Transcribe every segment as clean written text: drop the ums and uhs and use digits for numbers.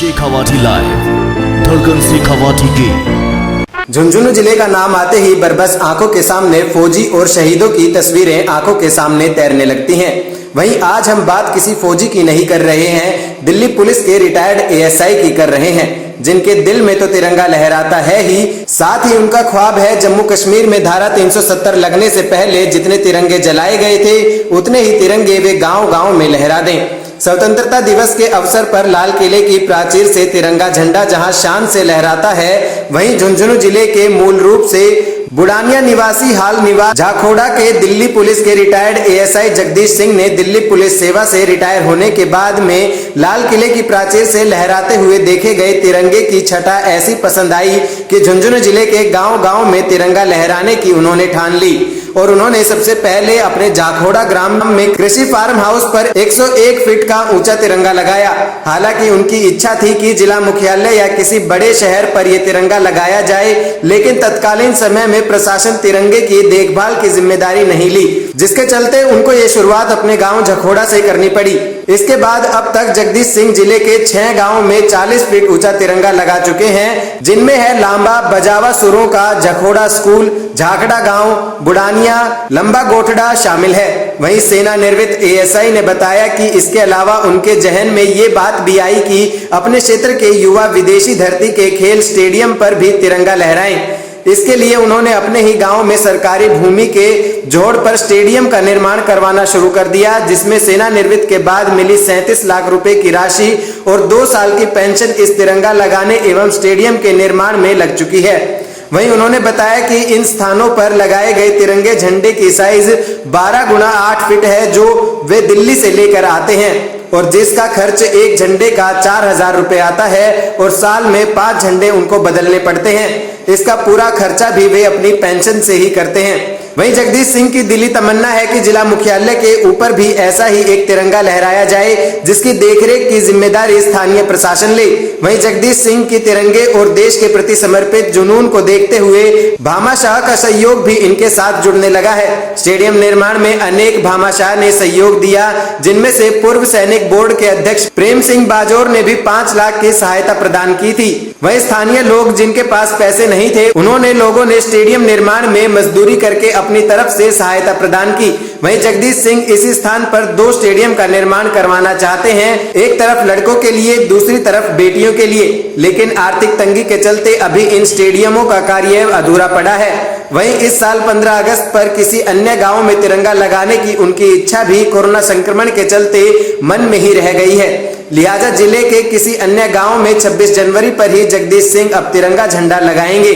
Shekhawati live, धड़कन शेखावाटी की। झुंझुनू जिले का नाम आते ही बरबस आंखों के सामने फौजी और शहीदों की तस्वीरें आंखों के सामने तैरने लगती हैं। वहीं आज हम बात किसी फौजी की नहीं कर रहे हैं, दिल्ली पुलिस के रिटायर्ड एएसआई की कर रहे हैं, जिनके दिल में तो तिरंगा लहराता है ही, साथ ही उनका ख्वाब है जम्मू कश्मीर में धारा 370 लगने से पहले जितने तिरंगे जलाए गए थे उतने ही तिरंगे वे गांव-गांव में लहरा दें। स्वतंत्रता दिवस के अवसर पर लाल किले की प्राचीर से तिरंगा झंडा जहां शान से लहराता है, वहीं झुंझुनू जिले के मूल रूप से बुडानिया निवासी हाल निवास झाखोड़ा के दिल्ली पुलिस के रिटायर्ड एएसआई जगदीश सिंह ने दिल्ली पुलिस सेवा से रिटायर होने के बाद में लाल किले की प्राचीर से लहराते हुए देखे गए तिरंगे की छटा ऐसी पसंद आई कि झुंझुनू जिले के गांव-गांव में तिरंगा लहराने की उन्होंने ठान ली और उन्होंने सबसे पहले अपने झाखोड़ा ग्राम में कृषि फार्म हाउस पर 101 फीट का ऊंचा तिरंगा लगाया। हालांकि उनकी इच्छा थी कि जिला मुख्यालय या किसी बड़े शहर पर यह तिरंगा लगाया जाए, लेकिन तत्कालीन समय में प्रशासन तिरंगे की देखभाल की जिम्मेदारी नहीं ली, जिसके चलते उनको ये शुरुआत अपने गांव झखोड़ा से करनी पड़ी। इसके बाद अब तक जगदीश सिंह जिले के 6 गांव में 40 फीट ऊंचा तिरंगा लगा चुके हैं, जिनमें है लांबा बजावा सुरों का झखोड़ा स्कूल, झाखड़ा गांव, बुडानिया, लंबा गोठड़ा शामिल है। वहीं सेना निवृत्त एएसआई ने बताया कि इसके अलावा उनके जहन में ये बात भी आई कि अपने क्षेत्र के युवा विदेशी धरती के खेल स्टेडियम पर भी तिरंगा लहराएं। इसके लिए उन्होंने अपने ही गांव में सरकारी भूमि के जोड़ पर स्टेडियम का निर्माण करवाना शुरू कर दिया, जिसमें सेना निवृत्त के बाद मिली 37 लाख रुपए की राशि और 2 साल की पेंशन इस तिरंगा लगाने एवं स्टेडियम के निर्माण में लग चुकी है। वहीं उन्होंने बताया कि इन स्थानों पर लगाए गए तिरंगे झंडे की साइज 12 गुना 8 फीट है, जो वे दिल्ली से लेकर आते हैं और जिसका खर्च एक झंडे का 4000 रुपए आता है और साल में 5 झंडे उनको बदलने पड़ते हैं। इसका पूरा खर्चा भी वे अपनी पेंशन से ही करते हैं। वहीं जगदीश सिंह की दिली तमन्ना है कि जिला मुख्यालय के ऊपर भी ऐसा ही एक तिरंगा लहराया जाए, जिसकी देखरेख की जिम्मेदारी स्थानीय प्रशासन ले। वहीं जगदीश सिंह की तिरंगे और देश के प्रति समर्पित जुनून को देखते हुए भामाशाह का सहयोग भी इनके साथ जुड़ने लगा है। स्टेडियम निर्माण में अनेक भामाशाह ने सहयोग दिया, जिनमें से पूर्व सैनिक बोर्ड के अध्यक्ष प्रेम सिंह बाजोर ने भी 5 लाख की सहायता प्रदान की थी। वहीं स्थानीय लोग जिनके पास पैसे नहीं थे, उन्होंने लोगों ने स्टेडियम निर्माण में मजदूरी करके अपनी तरफ से सहायता प्रदान की। वहीं जगदीश सिंह इसी स्थान पर 2 स्टेडियम का निर्माण करवाना चाहते हैं, एक तरफ लड़कों के लिए, दूसरी तरफ बेटियों के लिए, लेकिन आर्थिक तंगी के चलते अभी इन स्टेडियमों का कार्य अधूरा पड़ा है। वहीं इस साल 15 अगस्त पर किसी अन्य गांव में तिरंगा लगाने की उनकी इच्छा भी कोरोना संक्रमण के चलते मन में ही रह गई है, लिहाजा जिले के किसी अन्य गांव में 26 जनवरी पर ही जगदीश सिंह अब तिरंगा झंडा लगाएंगे।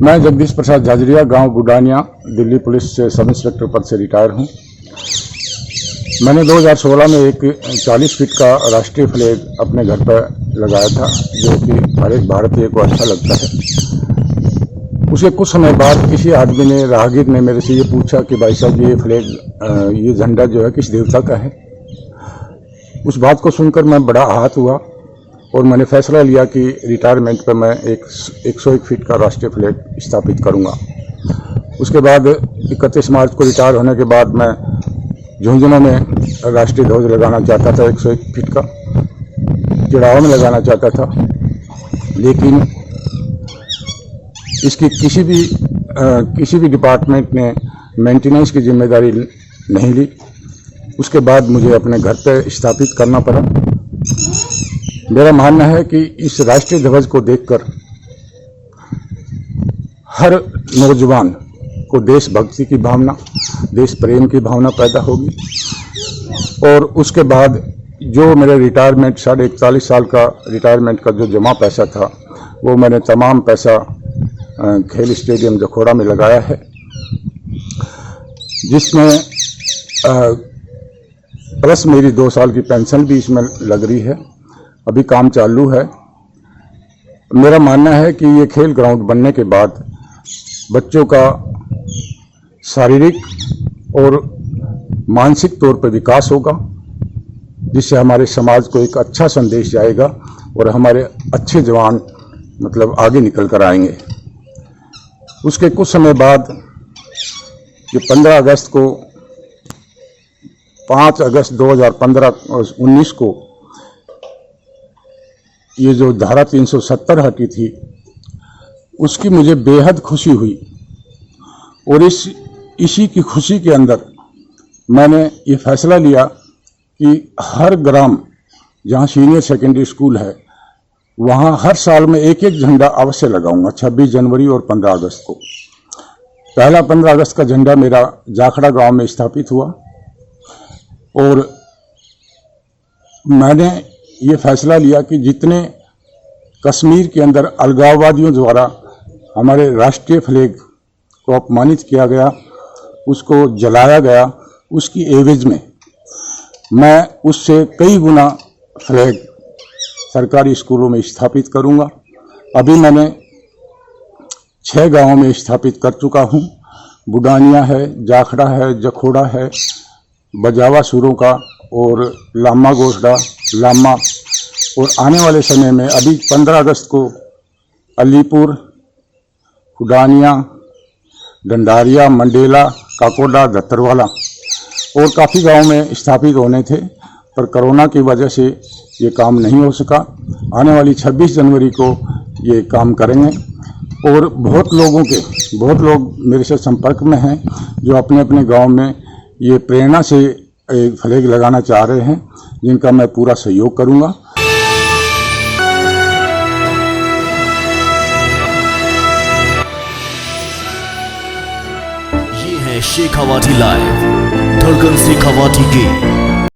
मैं जगदीश प्रसाद झाझरिया, गांव बुडानिया, दिल्ली पुलिस से सब इंस्पेक्टर पद से रिटायर हूं। मैंने 2016 में एक 40 फीट का राष्ट्रीय फ्लैग अपने घर पर लगाया था, जो कि हर एक भारतीय को अच्छा लगता है। उसके कुछ समय बाद किसी आदमी ने, राहगीर ने मेरे से ये पूछा कि भाई साहब ये फ्लैग, ये झंडा जो है किस देवता का है। उस बात को सुनकर मैं बड़ा आहत हुआ और मैंने फैसला लिया कि रिटायरमेंट पर मैं एक 101 फीट का राष्ट्रीय फ्लैग स्थापित करूंगा। उसके बाद 31 मार्च को रिटायर होने के बाद मैं झुंझुनू में राष्ट्रीय ध्वज लगाना चाहता था, 101 फीट का चिड़ावा में लगाना चाहता था, लेकिन इसकी किसी भी डिपार्टमेंट ने मेंटेनेंस की जिम्मेदारी नहीं ली। उसके बाद मुझे अपने घर पर स्थापित करना पड़ा। मेरा मानना है कि इस राष्ट्रीय ध्वज को देखकर हर नौजवान को देशभक्ति की भावना, देश प्रेम की भावना पैदा होगी और उसके बाद जो मेरे रिटायरमेंट 41 साल का रिटायरमेंट का जो जमा पैसा था, वो मैंने तमाम पैसा खेल स्टेडियम झखोड़ा में लगाया है, जिसमें प्लस मेरी 2 साल की पेंशन भी इसमें लग रही है। अभी काम चालू है। मेरा मानना है कि ये खेल ग्राउंड बनने के बाद बच्चों का शारीरिक और मानसिक तौर पर विकास होगा, जिससे हमारे समाज को एक अच्छा संदेश जाएगा और हमारे अच्छे जवान मतलब आगे निकल कर आएंगे। उसके कुछ समय बाद ये 15 अगस्त को 5 अगस्त 2015-19 को ये जो धारा 370 हटी थी उसकी मुझे बेहद खुशी हुई और इसी की खुशी के अंदर मैंने ये फैसला लिया कि हर ग्राम जहाँ सीनियर सेकेंडरी स्कूल है वहाँ हर साल में एक एक झंडा अवश्य लगाऊंगा, 26 जनवरी और 15 अगस्त को। पहला 15 अगस्त का झंडा मेरा जाखड़ा गांव में स्थापित हुआ और मैंने ये फैसला लिया कि जितने कश्मीर के अंदर अलगाववादियों द्वारा हमारे राष्ट्रीय फ्लैग को अपमानित किया गया, उसको जलाया गया, उसकी एवज में मैं उससे कई गुना फ्लैग सरकारी स्कूलों में स्थापित करूंगा। अभी मैंने 6 गांवों में स्थापित कर चुका हूं। बुडानिया है, जाखड़ा है, जखोड़ा है, बजावा सुरों का और लामा गोसडा लामा। और आने वाले समय में अभी 15 अगस्त को अलीपुर, बुडानिया, डंडारिया, मंडेला, काकोडा, धत्तरवाला और काफ़ी गांव में स्थापित होने थे, पर कोरोना की वजह से ये काम नहीं हो सका। आने वाली 26 जनवरी को ये काम करेंगे और बहुत लोग मेरे से संपर्क में हैं जो अपने अपने गांव में ये प्रेरणा से फ्लैग लगाना चाह रहे हैं, जिनका मैं पूरा सहयोग करूंगा। ये है शेखावाटी लाइव, धड़कन शेखावाटी की।